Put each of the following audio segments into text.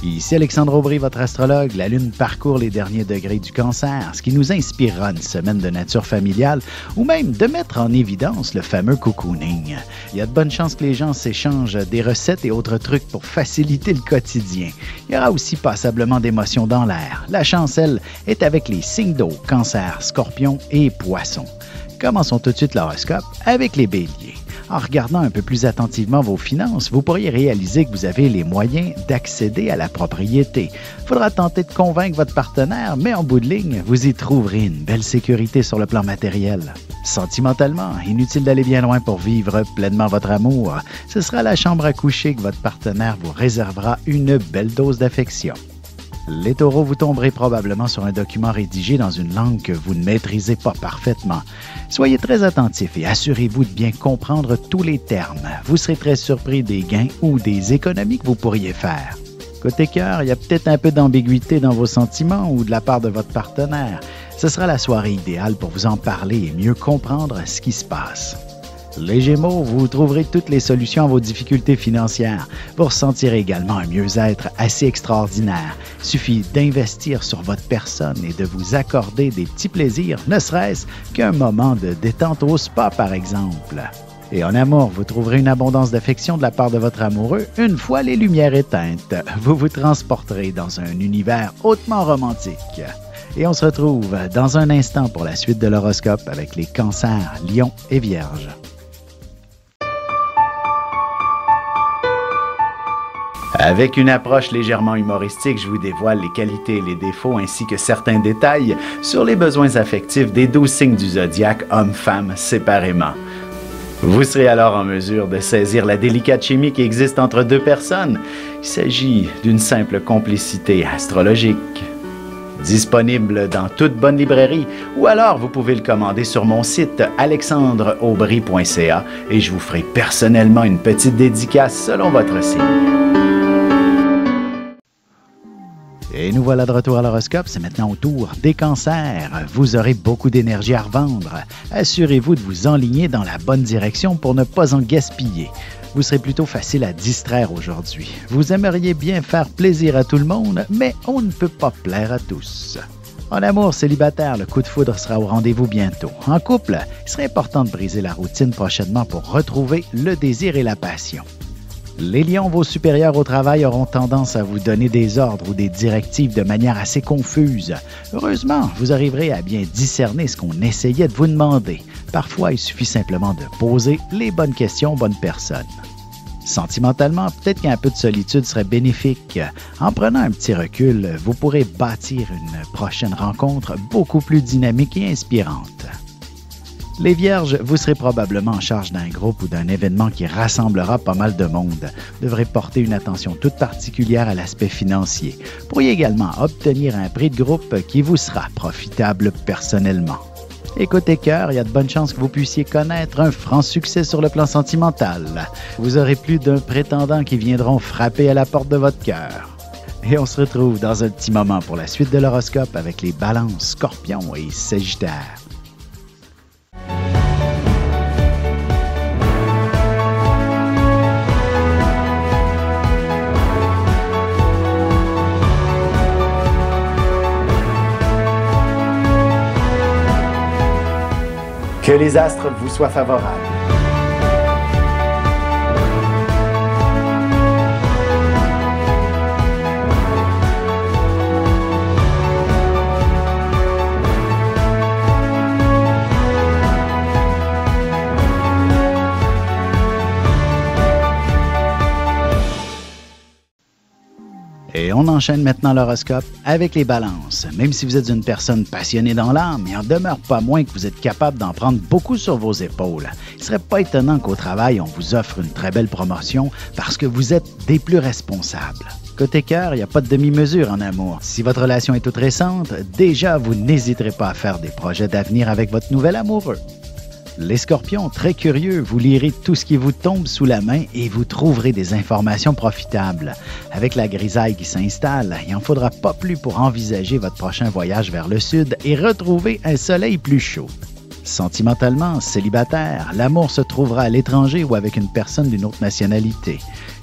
Ici Alexandre Aubry, votre astrologue. La Lune parcourt les derniers degrés du Cancer, ce qui nous inspirera une semaine de nature familiale ou même de mettre en évidence le fameux cocooning. Il y a de bonnes chances que les gens s'échangent des recettes et autres trucs pour faciliter le quotidien. Il y aura aussi passablement d'émotions dans l'air. La chance, elle, est avec les signes d'eau, Cancer, Scorpion et Poisson. Commençons tout de suite l'horoscope avec les Béliers. En regardant un peu plus attentivement vos finances, vous pourriez réaliser que vous avez les moyens d'accéder à la propriété. Il faudra tenter de convaincre votre partenaire, mais en bout de ligne, vous y trouverez une belle sécurité sur le plan matériel. Sentimentalement, inutile d'aller bien loin pour vivre pleinement votre amour. Ce sera à la chambre à coucher que votre partenaire vous réservera une belle dose d'affection. Les Taureaux, vous tomberez probablement sur un document rédigé dans une langue que vous ne maîtrisez pas parfaitement. Soyez très attentifs et assurez-vous de bien comprendre tous les termes. Vous serez très surpris des gains ou des économies que vous pourriez faire. Côté cœur, il y a peut-être un peu d'ambiguïté dans vos sentiments ou de la part de votre partenaire. Ce sera la soirée idéale pour vous en parler et mieux comprendre ce qui se passe. Les Gémeaux, vous trouverez toutes les solutions à vos difficultés financières. Vous ressentirez également un mieux-être assez extraordinaire. Il suffit d'investir sur votre personne et de vous accorder des petits plaisirs, ne serait-ce qu'un moment de détente au spa, par exemple. Et en amour, vous trouverez une abondance d'affection de la part de votre amoureux une fois les lumières éteintes. Vous vous transporterez dans un univers hautement romantique. Et on se retrouve dans un instant pour la suite de l'horoscope avec les Cancers, Lions et Vierges. Avec une approche légèrement humoristique, je vous dévoile les qualités et les défauts ainsi que certains détails sur les besoins affectifs des 12 signes du zodiaque, hommes-femmes séparément. Vous serez alors en mesure de saisir la délicate chimie qui existe entre deux personnes. Il s'agit d'une simple complicité astrologique. Disponible dans toute bonne librairie ou alors vous pouvez le commander sur mon site alexandreaubry.ca et je vous ferai personnellement une petite dédicace selon votre signe. Et nous voilà de retour à l'horoscope, c'est maintenant au tour des Cancers. Vous aurez beaucoup d'énergie à revendre. Assurez-vous de vous enligner dans la bonne direction pour ne pas en gaspiller. Vous serez plutôt facile à distraire aujourd'hui. Vous aimeriez bien faire plaisir à tout le monde, mais on ne peut pas plaire à tous. En amour célibataire, le coup de foudre sera au rendez-vous bientôt. En couple, il serait important de briser la routine prochainement pour retrouver le désir et la passion. Les Lions, vos supérieurs au travail auront tendance à vous donner des ordres ou des directives de manière assez confuse. Heureusement, vous arriverez à bien discerner ce qu'on essayait de vous demander. Parfois, il suffit simplement de poser les bonnes questions aux bonnes personnes. Sentimentalement, peut-être qu'un peu de solitude serait bénéfique. En prenant un petit recul, vous pourrez bâtir une prochaine rencontre beaucoup plus dynamique et inspirante. Les Vierges, vous serez probablement en charge d'un groupe ou d'un événement qui rassemblera pas mal de monde. Vous devrez porter une attention toute particulière à l'aspect financier. Vous pourriez également obtenir un prix de groupe qui vous sera profitable personnellement. Et côté cœur, il y a de bonnes chances que vous puissiez connaître un franc succès sur le plan sentimental. Vous aurez plus d'un prétendant qui viendront frapper à la porte de votre cœur. Et on se retrouve dans un petit moment pour la suite de l'horoscope avec les Balances, Scorpions et Sagittaires. Que les astres vous soient favorables. Et on enchaîne maintenant l'horoscope avec les Balances. Même si vous êtes une personne passionnée dans l'âme, il n'en demeure pas moins que vous êtes capable d'en prendre beaucoup sur vos épaules. Il ne serait pas étonnant qu'au travail, on vous offre une très belle promotion parce que vous êtes des plus responsables. Côté cœur, il n'y a pas de demi-mesure en amour. Si votre relation est toute récente, déjà, vous n'hésiterez pas à faire des projets d'avenir avec votre nouvel amoureux. Les Scorpions, très curieux, vous lirez tout ce qui vous tombe sous la main et vous trouverez des informations profitables. Avec la grisaille qui s'installe, il n'en faudra pas plus pour envisager votre prochain voyage vers le sud et retrouver un soleil plus chaud. Sentimentalement, célibataire, l'amour se trouvera à l'étranger ou avec une personne d'une autre nationalité.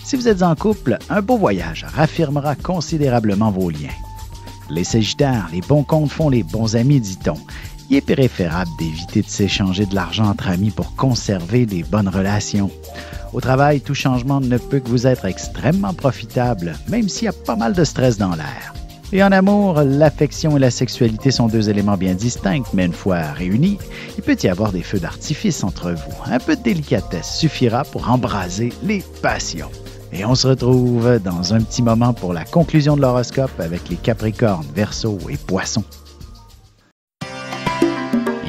Si vous êtes en couple, un beau voyage raffirmera considérablement vos liens. Les Sagittaires, les bons comptes font les bons amis, dit-on. Il est préférable d'éviter de s'échanger de l'argent entre amis pour conserver des bonnes relations. Au travail, tout changement ne peut que vous être extrêmement profitable, même s'il y a pas mal de stress dans l'air. Et en amour, l'affection et la sexualité sont deux éléments bien distincts, mais une fois réunis, il peut y avoir des feux d'artifice entre vous. Un peu de délicatesse suffira pour embraser les passions. Et on se retrouve dans un petit moment pour la conclusion de l'horoscope avec les Capricornes, Verseaux et Poissons.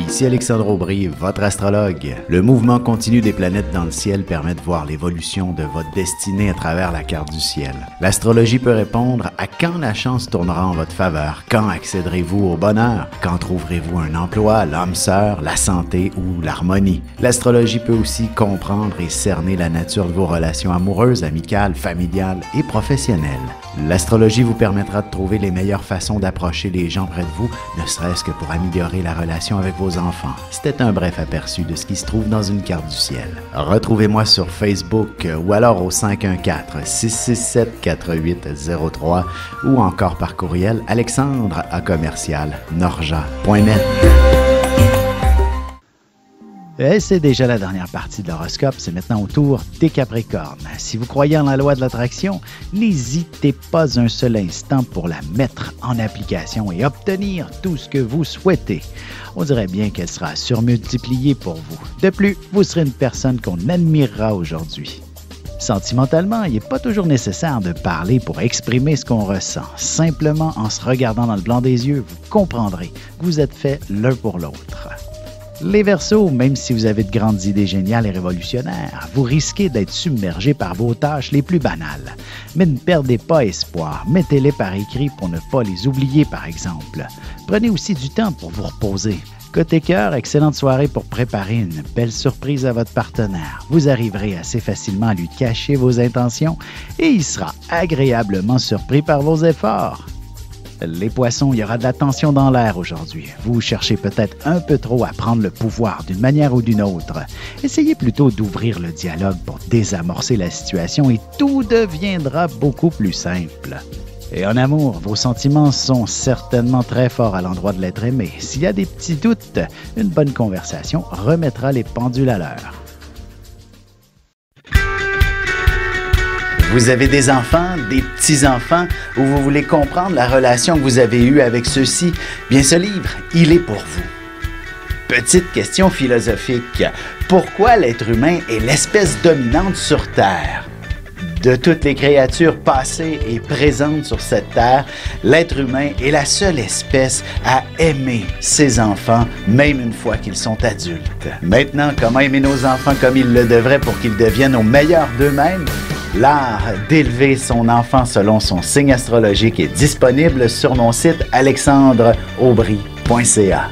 Ici Alexandre Aubry, votre astrologue. Le mouvement continu des planètes dans le ciel permet de voir l'évolution de votre destinée à travers la carte du ciel. L'astrologie peut répondre à quand la chance tournera en votre faveur, quand accéderez-vous au bonheur, quand trouverez-vous un emploi, l'âme sœur, la santé ou l'harmonie. L'astrologie peut aussi comprendre et cerner la nature de vos relations amoureuses, amicales, familiales et professionnelles. L'astrologie vous permettra de trouver les meilleures façons d'approcher les gens près de vous, ne serait-ce que pour améliorer la relation avec vos enfants. C'était un bref aperçu de ce qui se trouve dans une carte du ciel. Retrouvez-moi sur Facebook ou alors au 514-667-4803 ou encore par courriel alexandre@norja.net. Et c'est déjà la dernière partie de l'horoscope, c'est maintenant au tour des Capricornes. Si vous croyez en la loi de l'attraction, n'hésitez pas un seul instant pour la mettre en application et obtenir tout ce que vous souhaitez. On dirait bien qu'elle sera surmultipliée pour vous. De plus, vous serez une personne qu'on admirera aujourd'hui. Sentimentalement, il n'est pas toujours nécessaire de parler pour exprimer ce qu'on ressent. Simplement en se regardant dans le blanc des yeux, vous comprendrez que vous êtes faits l'un pour l'autre. Les Verseaux, même si vous avez de grandes idées géniales et révolutionnaires, vous risquez d'être submergé par vos tâches les plus banales. Mais ne perdez pas espoir, mettez-les par écrit pour ne pas les oublier par exemple. Prenez aussi du temps pour vous reposer. Côté cœur, excellente soirée pour préparer une belle surprise à votre partenaire. Vous arriverez assez facilement à lui cacher vos intentions et il sera agréablement surpris par vos efforts. Les Poissons, il y aura de la tension dans l'air aujourd'hui. Vous cherchez peut-être un peu trop à prendre le pouvoir d'une manière ou d'une autre. Essayez plutôt d'ouvrir le dialogue pour désamorcer la situation et tout deviendra beaucoup plus simple. Et en amour, vos sentiments sont certainement très forts à l'endroit de l'être aimé. S'il y a des petits doutes, une bonne conversation remettra les pendules à l'heure. Vous avez des enfants, des petits-enfants, ou vous voulez comprendre la relation que vous avez eue avec ceux-ci? Bien, ce livre, il est pour vous. Petite question philosophique. Pourquoi l'être humain est l'espèce dominante sur Terre? De toutes les créatures passées et présentes sur cette terre, l'être humain est la seule espèce à aimer ses enfants, même une fois qu'ils sont adultes. Maintenant, comment aimer nos enfants comme ils le devraient pour qu'ils deviennent au meilleur d'eux-mêmes? L'art d'élever son enfant selon son signe astrologique est disponible sur mon site alexandreaubry.ca.